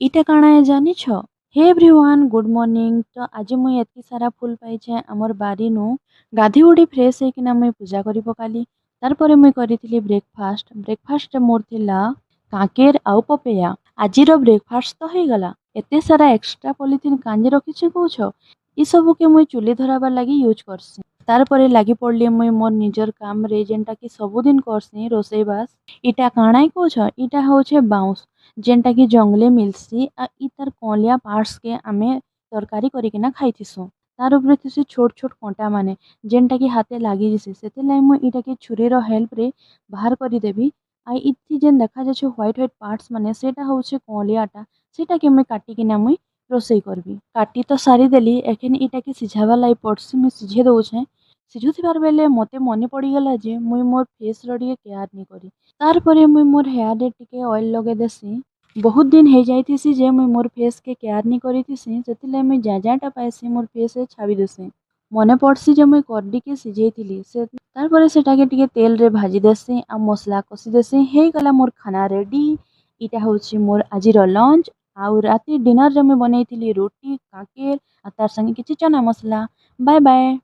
इटा काଣା है जानिछ? Hey everyone good morning. तो आज मुई एतकी सारा फूल पाइछे हमर बारी नु गाधी उडी फ्रेश हेकिना मुई पूजा करी पकाली। तार परे मुई करिथिली ब्रेकफास्ट मोर थिला काकेर आउ पपेया। आजिर ब्रेकफास्ट तो हे गला। एते सारा एक्स्ट्रा पॉलिथिन कांजी रखिछे कहूछ? इ सब के मुई चुली धराबार लागि यूज करसी। तार परे लागि पड़ली मुई मोर निजर काम रे जेनटा कि सबुदिन करसी रोसई बास। इटा काणाई कहूछ? इटा होछे बाउंस जेनटा कि जंगले मिलसी आ इ तार कलिया पार्ट्स के आमे तरकारी करिकिना खाइथिसु। तार उपरे थिसी छोट छोट कंटा माने जेनटा कि हाथे लागि जिसे सेते लाई मु इटा के छुरी रो हेल्प रे बाहर करि देबी। आ इथि जेन देखा जाछे व्हाइट व्हाइट पार्ट्स माने सेटा होछे कलियाटा सेटा के मुई काटिकिना मुई रोसई करबी। काटी तो सारी देली एखन इटा के सिझावा लाई पड़सी मुई सिझे दउछे। सिझुथिबार बेले मते मने पड़ीगला जे मुई मोर फेस रो टिके केयर नी करी। तार परे मुई मोर हेयर रे टिके ऑयल लगे देसी। बहुत दिन हो जाइथिसी जे मुई मोर फेस के केयर नी करिथिसी सेतिले मुई जाटा पाइसी मोर फेस रे छाबी देसी। मने पड़सी जे मुई करडी के सिझेइथिली से तार परे सेटा के टिके तेल रे भाजी देसी आ मसला कसी देसी। हे गला मोर खाना रेडी। इटा होची मोर आजिर लंच। आउ राती डिनर रे मुई बनेइथिली रोटी काकेर आ तार संगे किछि चना मसला। Bye bye.